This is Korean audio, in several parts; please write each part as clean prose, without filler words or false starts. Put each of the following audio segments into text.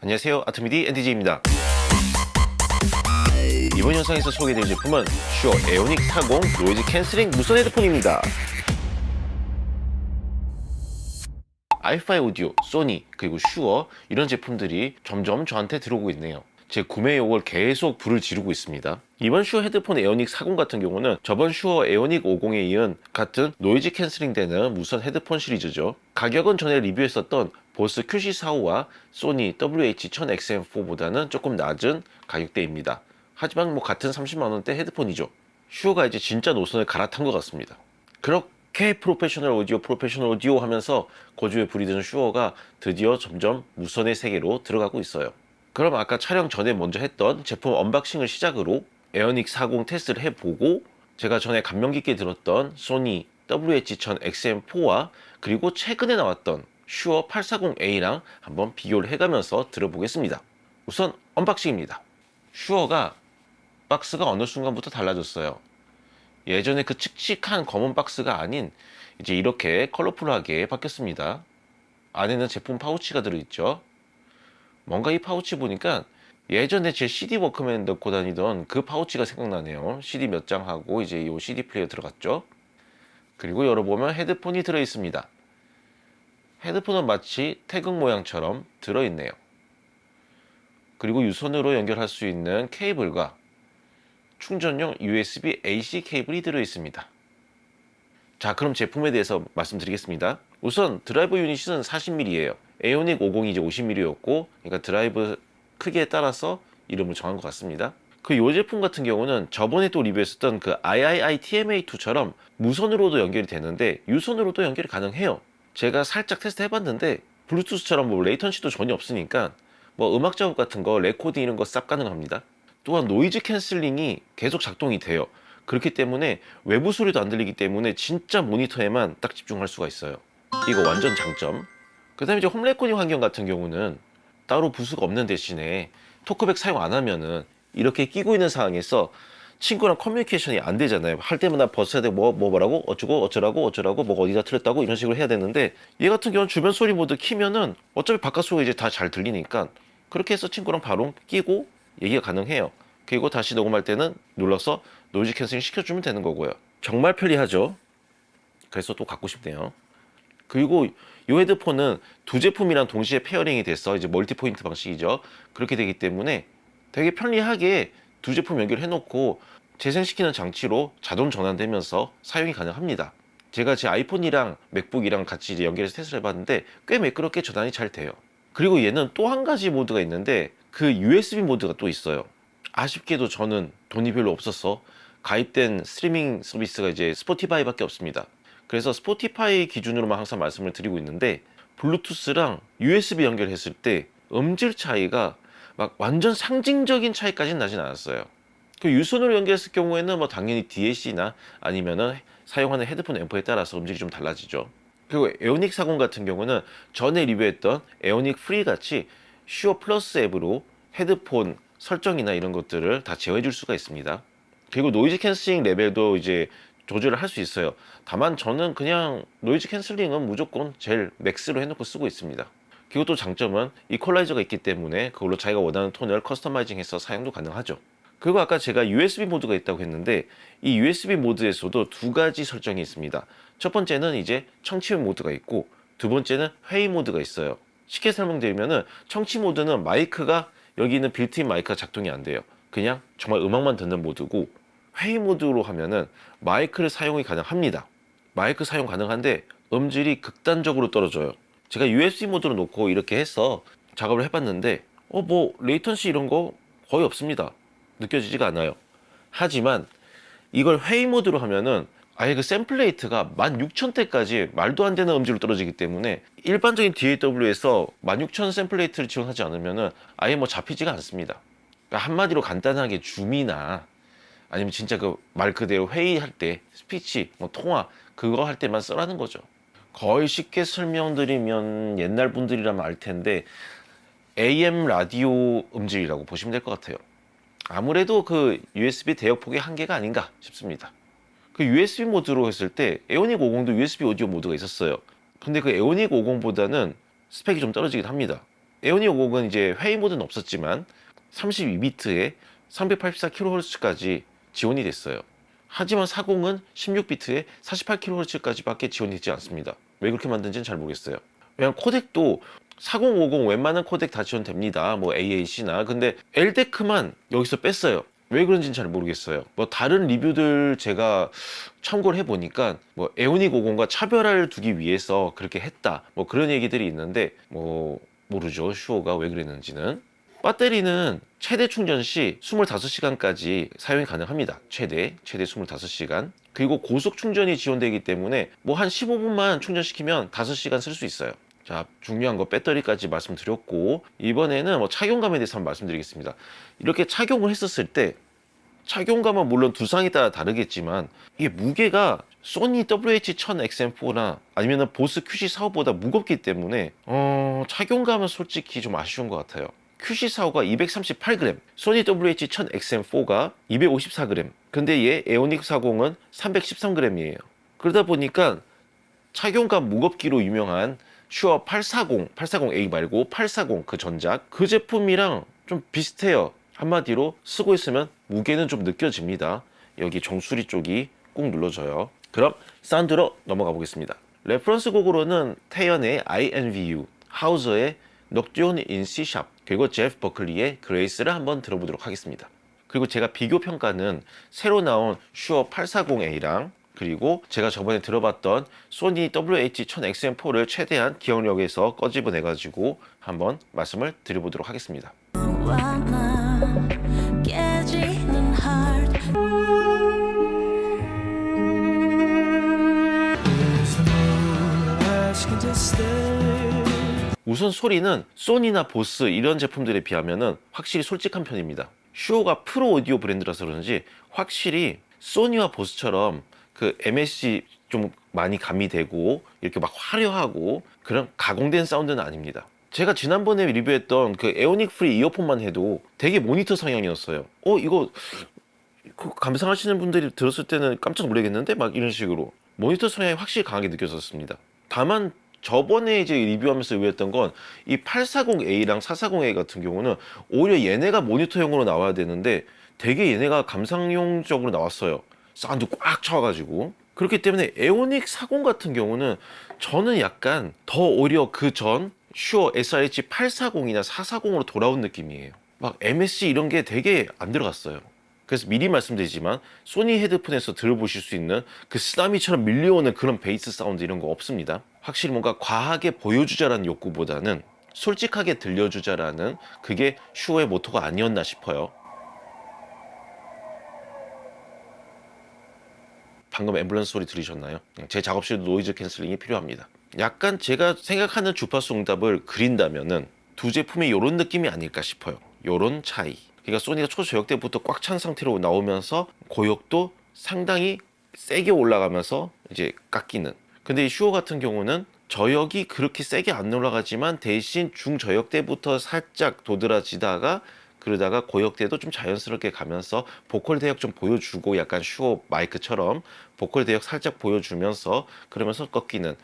안녕하세요, 아트미디 NDJ입니다. 이번 영상에서 소개해드릴 제품은 슈어 에오닉 40 노이즈 캔슬링 무선 헤드폰입니다. 아이파이 오디오, 소니, 그리고 슈어 이런 제품들이 점점 저한테 들어오고 있네요. 제 구매 욕을 계속 불을 지르고 있습니다. 이번 슈어 헤드폰 에오닉 40 같은 경우는 저번 슈어 에오닉 50에 이은 같은 노이즈 캔슬링 되는 무선 헤드폰 시리즈죠. 가격은 전에 리뷰했었던 보스 QC45와 소니 WH-1000XM4보다는 조금 낮은 가격대입니다. 하지만 같은 30만원대 헤드폰이죠. 슈어가 이제 진짜 노선을 갈아탄 것 같습니다. 그렇게 프로페셔널 오디오 하면서 고주에 불이 드는 슈어가 드디어 점점 무선의 세계로 들어가고 있어요. 그럼 아까 촬영 전에 먼저 했던 제품 언박싱을 시작으로 에어닉 40 테스트를 해보고 제가 전에 감명 깊게 들었던 소니 WH-1000XM4와 그리고 최근에 나왔던 슈어 840A랑 한번 비교를 해가면서 들어보겠습니다. 우선 언박싱입니다. 슈어가 박스가 어느 순간부터 달라졌어요. 예전에 그 칙칙한 검은 박스가 아닌 이제 이렇게 컬러풀하게 바뀌었습니다. 안에는 제품 파우치가 들어있죠. 뭔가 이 파우치 보니까 예전에 제 CD 워크맨 넣고 다니던 그 파우치가 생각나네요. CD 몇 장 하고 이제 이 CD 플레이어 들어갔죠. 그리고 열어보면 헤드폰이 들어있습니다. 헤드폰은 마치 태극 모양처럼 들어있네요. 그리고 유선으로 연결할 수 있는 케이블과 충전용 USB-AC 케이블이 들어있습니다. 자, 그럼 제품에 대해서 말씀드리겠습니다. 우선 드라이버 유닛은 40mm예요. 에오닉 50이 이제 50mm였고, 그러니까 드라이브 크기에 따라서 이름을 정한 것 같습니다. 이 제품 같은 경우는 저번에 또 리뷰했었던 그 III TMA2처럼 무선으로도 연결이 되는데 유선으로도 연결이 가능해요. 제가 살짝 테스트 해봤는데 블루투스처럼 레이턴시도 전혀 없으니까 음악 작업 같은 거, 레코딩 이런 거 싹 가능합니다. 또한 노이즈 캔슬링이 계속 작동이 돼요. 그렇기 때문에 외부 소리도 안 들리기 때문에 진짜 모니터에만 딱 집중할 수가 있어요. 이거 완전 장점. 그 다음에 이제 홈 레코딩 환경 같은 경우는 따로 부스가 없는 대신에 토크백 사용 안 하면은 이렇게 끼고 있는 상황에서 친구랑 커뮤니케이션이 안 되잖아요. 할 때마다 벗어야 돼. 뭐라고? 어쩌라고? 뭐가 어디다 틀렸다고? 이런 식으로 해야 되는데 얘 같은 경우는 주변 소리 모드 키면은 어차피 바깥 소리 이제 다 잘 들리니까 그렇게 해서 친구랑 바로 끼고 얘기가 가능해요. 그리고 다시 녹음할 때는 눌러서 노이즈 캔슬링 시켜주면 되는 거고요. 정말 편리하죠. 그래서 또 갖고 싶네요. 그리고 이 헤드폰은 두 제품이랑 동시에 페어링이 돼서 이제 멀티 포인트 방식이죠. 그렇게 되기 때문에 되게 편리하게 두 제품 연결해 놓고 재생시키는 장치로 자동 전환되면서 사용이 가능합니다. 제가 제 아이폰이랑 맥북이랑 같이 이제 연결해서 테스트를 해봤는데 꽤 매끄럽게 전환이 잘 돼요. 그리고 얘는 또 한 가지 모드가 있는데 그 USB 모드가 또 있어요. 아쉽게도 저는 돈이 별로 없어서 가입된 스트리밍 서비스가 이제 스포티파이밖에 없습니다. 그래서 스포티파이 기준으로만 항상 말씀을 드리고 있는데 블루투스랑 USB 연결했을 때 음질 차이가 완전 상징적인 차이까지는 나진 않았어요. 그 유선으로 연결했을 경우에는 당연히 DAC나 아니면은 사용하는 헤드폰 앰프에 따라서 음질이 좀 달라지죠. 그리고 에오닉 40 같은 경우는 전에 리뷰했던 에오닉 프리 같이 슈어 플러스 앱으로 헤드폰 설정이나 이런 것들을 다 제어해 줄 수가 있습니다. 그리고 노이즈 캔슬링 레벨도 이제 조절을 할 수 있어요. 다만 저는 그냥 노이즈 캔슬링은 무조건 제일 맥스로 해놓고 쓰고 있습니다. 그리고 또 장점은 이퀄라이저가 있기 때문에 그걸로 자기가 원하는 톤을 커스터마이징해서 사용도 가능하죠. 그리고 아까 제가 USB 모드가 있다고 했는데 이 USB 모드에서도 두 가지 설정이 있습니다. 첫 번째는 이제 청취 모드가 있고 두 번째는 회의 모드가 있어요. 쉽게 설명드리면은 청취 모드는 마이크가 여기 있는 빌트인 마이크가 작동이 안 돼요. 그냥 정말 음악만 듣는 모드고 회의 모드로 하면은 마이크를 사용이 가능합니다. 마이크 사용 가능한데 음질이 극단적으로 떨어져요. 제가 USB 모드로 놓고 이렇게 해서 작업을 해봤는데 레이턴시 이런 거 거의 없습니다. 느껴지지가 않아요. 하지만 이걸 회의 모드로 하면은 아예 그 샘플레이트가 16,000대까지 말도 안 되는 음질로 떨어지기 때문에 일반적인 DAW에서 16,000 샘플레이트를 지원하지 않으면은 아예 잡히지가 않습니다. 그러니까 한마디로 간단하게 줌이나 아니면 진짜 그 말 그대로 회의할 때 스피치, 통화 그거 할 때만 쓰라는 거죠. 거의 쉽게 설명드리면 옛날 분들이라면 알 텐데 AM 라디오 음질이라고 보시면 될 것 같아요. 아무래도 그 USB 대역폭의 한계가 아닌가 싶습니다. 그 USB 모드로 했을 때 에오닉 50도 USB 오디오 모드가 있었어요. 근데 그 에오닉 50보다는 스펙이 좀 떨어지긴 합니다. 에오닉 50은 이제 회의 모드는 없었지만 32비트에 384kHz까지 지원이 됐어요. 하지만 40은 16비트에 48kHz까지밖에 지원되지 않습니다. 왜 그렇게 만든지는 잘 모르겠어요. 왜냐면 코덱도 4050 웬만한 코덱 다 지원됩니다. 뭐 AAC나. 근데 LDEC만 여기서 뺐어요. 왜 그런지는 잘 모르겠어요. 뭐 다른 리뷰들 제가 참고를 해보니까 뭐 에오닉 50과 차별화를 두기 위해서 그렇게 했다. 뭐 그런 얘기들이 있는데 뭐 모르죠. 슈어가 왜 그랬는지는. 배터리는 최대 충전 시 25시간까지 사용이 가능합니다. 최대 25시간. 그리고 고속 충전이 지원되기 때문에 뭐 한 15분만 충전시키면 5시간 쓸 수 있어요. 자, 중요한 거 배터리까지 말씀드렸고, 이번에는 뭐 착용감에 대해서 한번 말씀드리겠습니다. 이렇게 착용을 했었을 때 착용감은 물론 두상에 따라 다르겠지만 이게 무게가 소니 WH-1000XM4나 아니면 보스 QC45보다 무겁기 때문에 착용감은 솔직히 좀 아쉬운 것 같아요. QC45가 238g, 소니 WH-1000XM4가 254g. 근데 얘 에오닉 40은 313g이에요. 그러다 보니까 착용감 무겁기로 유명한 슈어 840, 840A 말고 840 그 전작, 그 제품이랑 좀 비슷해요. 한마디로 쓰고 있으면 무게는 좀 느껴집니다. 여기 정수리 쪽이 꾹 눌러져요. 그럼 사운드로 넘어가 보겠습니다. 레퍼런스 곡으로는 태연의 INVU, 하우저의 Nocturne in C Sharp, 그리고 제프 버클리의 그레이스를 한번 들어보도록 하겠습니다. 그리고 제가 비교 평가는 새로 나온 슈어 840A랑 그리고 제가 저번에 들어봤던 소니 WH-1000XM4를 최대한 기억력에서 꺼집어내가지고 한번 말씀을 드려보도록 하겠습니다. 우선 소리는 소니나 보스 이런 제품들에 비하면 확실히 솔직한 편입니다. 슈어가 프로 오디오 브랜드라서 그런지 확실히 소니와 보스처럼 그 MSC 좀 많이 가미되고 이렇게 막 화려하고 그런 가공된 사운드는 아닙니다. 제가 지난번에 리뷰했던 그 에오닉 프리 이어폰만 해도 되게 모니터 성향이었어요. 이거 감상하시는 분들이 들었을 때는 깜짝 놀라겠는데? 막 이런 식으로 모니터 성향이 확실히 강하게 느껴졌습니다. 다만 저번에 이제 리뷰하면서 의외였던 건 이 840A랑 440A 같은 경우는 오히려 얘네가 모니터용으로 나와야 되는데 되게 얘네가 감상용적으로 나왔어요. 사운드 꽉 차가지고. 그렇기 때문에 에오닉 40 같은 경우는 저는 약간 더 오히려 그 전 슈어 SRH 840이나 440으로 돌아온 느낌이에요. 막 MSC 이런 게 되게 안 들어갔어요. 그래서 미리 말씀드리지만 소니 헤드폰에서 들어보실 수 있는 그 쓰나미처럼 밀려오는 그런 베이스 사운드 이런 거 없습니다. 확실히 뭔가 과하게 보여주자라는 욕구보다는 솔직하게 들려주자라는 그게 슈어의 모토가 아니었나 싶어요. 방금 앰뷸런스 소리 들으셨나요? 제 작업실도 노이즈 캔슬링이 필요합니다. 약간 제가 생각하는 주파수 응답을 그린다면은 두 제품이 이런 느낌이 아닐까 싶어요. 이런 차이. 그러니까 소니가 초저역 때부터 꽉 찬 상태로 나오면서 고역도 상당히 세게 올라가면서 이제 깎이는. 근데 이 슈어 같은 경우는 저역이 그렇게 세게 안 올라가지만 대신 중저역 때부터 살짝 도드라지다가 그러다가 고역 때도 좀 자연스럽게 가면서 보컬 대역 좀 보여주고 약간 슈어 마이크처럼 보컬 대역 살짝 보여주면서 그러면서 꺾이는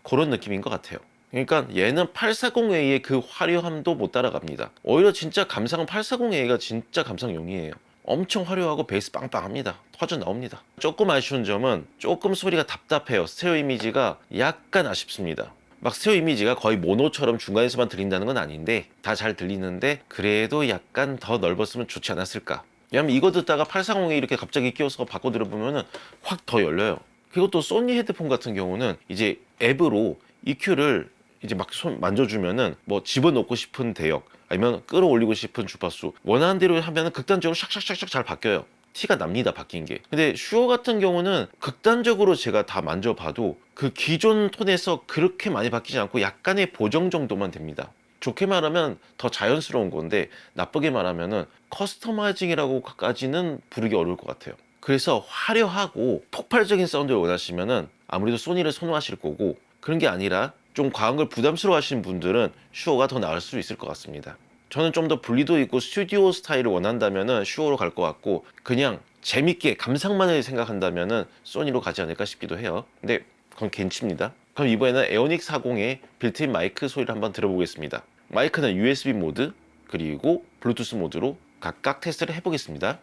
그런 느낌인 것 같아요. 그러니까 얘는 840A의 그 화려함도 못 따라갑니다. 오히려 진짜 감상은 840A가 진짜 감상용이에요. 엄청 화려하고 베이스 빵빵합니다. 터져 나옵니다. 조금 아쉬운 점은 조금 소리가 답답해요. 스테레오 이미지가 약간 아쉽습니다. 막 스테레오 이미지가 거의 모노처럼 중간에서만 들린다는 건 아닌데 다 잘 들리는데 그래도 약간 더 넓었으면 좋지 않았을까. 왜냐면 이거 듣다가 840에 이렇게 갑자기 끼워서 바꿔 들어보면은 확 더 열려요. 그리고 또 소니 헤드폰 같은 경우는 이제 앱으로 EQ를 이제 막 손 만져주면은 뭐 집어넣고 싶은 대역 아니면 끌어올리고 싶은 주파수 원하는 대로 하면은 극단적으로 샥샥샥샥 잘 바뀌어요. 티가 납니다, 바뀐 게. 근데 슈어 같은 경우는 극단적으로 제가 다 만져봐도 그 기존 톤에서 그렇게 많이 바뀌지 않고 약간의 보정 정도만 됩니다. 좋게 말하면 더 자연스러운 건데 나쁘게 말하면은 커스터마이징이라고까지는 부르기 어려울 것 같아요. 그래서 화려하고 폭발적인 사운드를 원하시면은 아무래도 소니를 선호하실 거고 그런 게 아니라 좀 과한 걸 부담스러워 하시는 분들은 슈어가 더 나을 수 있을 것 같습니다. 저는 좀 더 분리도 있고 스튜디오 스타일을 원한다면은 슈어로 갈 것 같고 그냥 재밌게 감상만을 생각한다면은 소니로 가지 않을까 싶기도 해요. 근데 그건 괜찮습니다. 그럼 이번에는 에오닉 40의 빌트인 마이크 소리를 한번 들어보겠습니다. 마이크는 USB 모드 그리고 블루투스 모드로 각각 테스트를 해보겠습니다.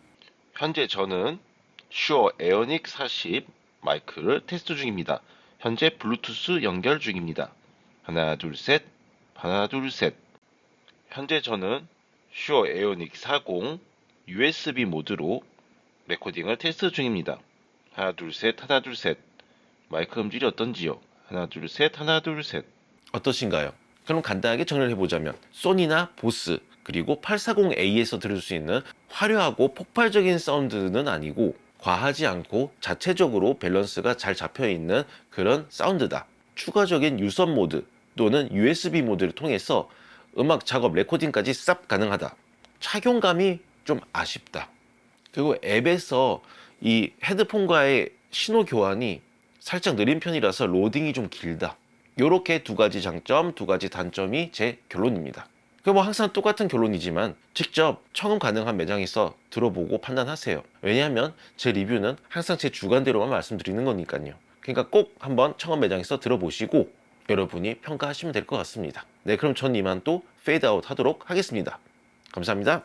현재 저는 슈어 에어닉 40 마이크를 테스트 중입니다. 현재 블루투스 연결 중입니다. 하나 둘 셋, 하나 둘 셋. 현재 저는 슈어 에어닉 40 USB 모드로 레코딩을 테스트 중입니다. 하나 둘 셋, 하나 둘 셋. 마이크 음질이 어떤지요? 하나 둘 셋, 하나 둘 셋. 어떠신가요? 그럼 간단하게 정리를 해보자면 소니나 보스 그리고 840A에서 들을 수 있는 화려하고 폭발적인 사운드는 아니고 과하지 않고 자체적으로 밸런스가 잘 잡혀있는 그런 사운드다. 추가적인 유선 모드 또는 USB 모드를 통해서 음악 작업 레코딩까지 쌉 가능하다. 착용감이 좀 아쉽다. 그리고 앱에서 이 헤드폰과의 신호 교환이 살짝 느린 편이라서 로딩이 좀 길다. 요렇게 두 가지 장점, 두 가지 단점이 제 결론입니다. 그 뭐 항상 똑같은 결론이지만 직접 청음 가능한 매장에서 들어보고 판단하세요. 왜냐하면 제 리뷰는 항상 제 주관대로만 말씀드리는 거니까요. 그러니까 꼭 한번 청음 매장에서 들어보시고 여러분이 평가하시면 될 것 같습니다. 네, 그럼 전 이만 또 페이드아웃 하도록 하겠습니다. 감사합니다.